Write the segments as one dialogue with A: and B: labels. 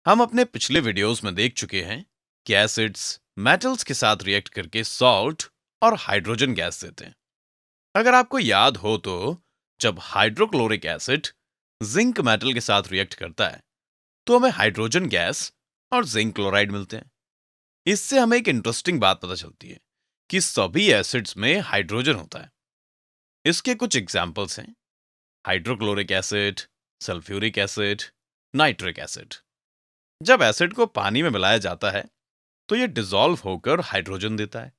A: हम अपने पिछले वीडियोस में देख चुके हैं कि एसिड्स मेटल्स के साथ रिएक्ट करके सॉल्ट और हाइड्रोजन गैस देते हैं। अगर आपको याद हो तो जब हाइड्रोक्लोरिक एसिड जिंक मेटल के साथ रिएक्ट करता है तो हमें हाइड्रोजन गैस और जिंक क्लोराइड मिलते हैं। इससे हमें एक इंटरेस्टिंग बात पता चलती है कि सभी एसिड्स में हाइड्रोजन होता है। इसके कुछ एग्जाम्पल्स हैं: hydrochloric acid, sulphuric acid, nitric acid. जब एसिड को पानी में मिलाया जाता है तो ये डिसॉल्व होकर हाइड्रोजन देता है।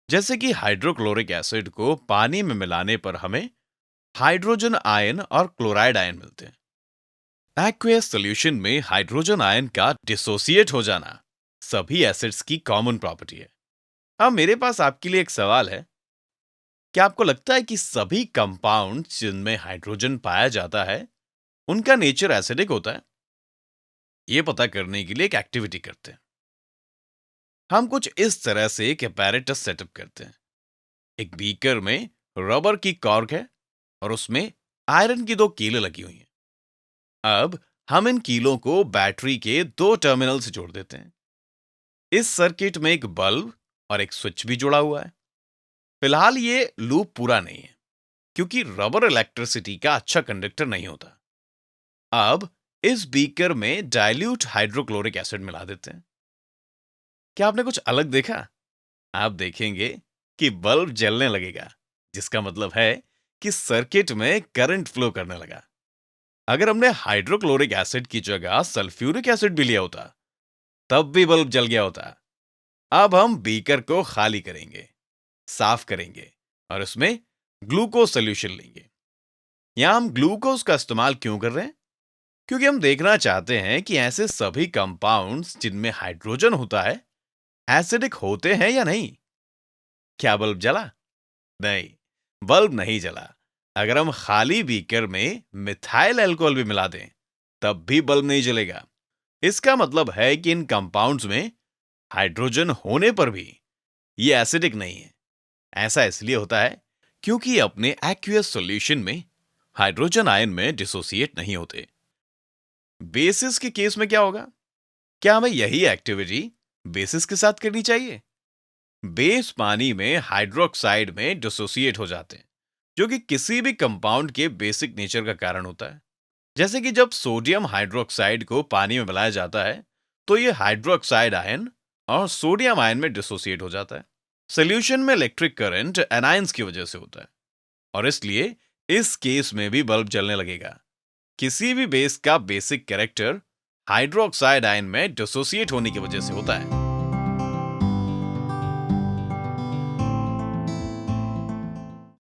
A: जैसे कि हाइड्रोक्लोरिक एसिड को पानी में मिलाने पर हमें हाइड्रोजन आयन और क्लोराइड आयन मिलते हैं। एक्वियस सॉल्यूशन में हाइड्रोजन आयन का डिसोसिएट हो जाना सभी एसिड्स की कॉमन प्रॉपर्टी है। अब मेरे पास आपके लिए एक सवाल है: क्या आपको लगता है कि सभी कंपाउंड जिनमें हाइड्रोजन पाया जाता है उनका नेचर एसिडिक होता है? ये पता करने के लिए एक एक्टिविटी करते हैं। हम कुछ इस तरह से एक apparatus सेटअप करते हैं। एक बीकर में रबर की कॉर्क है और उसमें आयरन की दो कीलें लगी हुई हैं। अब हम इन कीलों को बैटरी के दो टर्मिनल से जोड़ देते हैं। इस सर्किट में एक बल्ब और एक स्विच भी जुड़ा हुआ है। फिलहाल ये लूप पूरा नहीं है क्योंकि रबर इलेक्ट्रिसिटी का अच्छा कंडक्टर नहीं होता। अब इस बीकर में डाइल्यूट हाइड्रोक्लोरिक एसिड मिला देते हैं। क्या आपने कुछ अलग देखा? आप देखेंगे कि बल्ब जलने लगेगा, जिसका मतलब है कि सर्किट में करंट फ्लो करने लगा। अगर हमने हाइड्रोक्लोरिक एसिड की जगह सल्फ्यूरिक एसिड भी लिया होता, तब भी बल्ब जल गया होता। अब हम बीकर को खाली करेंगे, साफ करेंगे और उसमें ग्लूकोज सोल्यूशन लेंगे। यहां हम ग्लूकोज का इस्तेमाल क्यों कर रहे हैं? क्योंकि हम देखना चाहते हैं कि ऐसे सभी कंपाउंड्स जिनमें हाइड्रोजन होता है एसिडिक होते हैं या नहीं। क्या बल्ब जला? नहीं, बल्ब नहीं जला। अगर हम खाली बीकर में मिथाइल अल्कोहल भी मिला दें, तब भी बल्ब नहीं जलेगा। इसका मतलब है कि इन कंपाउंड्स में हाइड्रोजन होने पर भी ये एसिडिक नहीं है। ऐसा इसलिए होता है क्योंकि ये अपने एक्वियस सॉल्यूशन में हाइड्रोजन आयन में डिसोसिएट नहीं होते। बेसिस के केस में क्या होगा? क्या हमें यही एक्टिविटी बेसिस के साथ करनी चाहिए? बेस पानी में हाइड्रोक्साइड में डिसोसिएट हो जाते हैं, जो कि किसी भी कंपाउंड के बेसिक नेचर का कारण होता है। जैसे कि जब सोडियम हाइड्रोक्साइड को पानी में मिलाया जाता है तो ये हाइड्रोक्साइड आयन और सोडियम आयन में डिसोसिएट हो जाता है। सोल्यूशन में इलेक्ट्रिक करंट एनायंस की वजह से होता है और इसलिए इस केस में भी बल्ब जलने लगेगा। किसी भी बेस का बेसिक कैरेक्टर हाइड्रोक्साइड आयन में डिसोसिएट होने की वजह से होता है।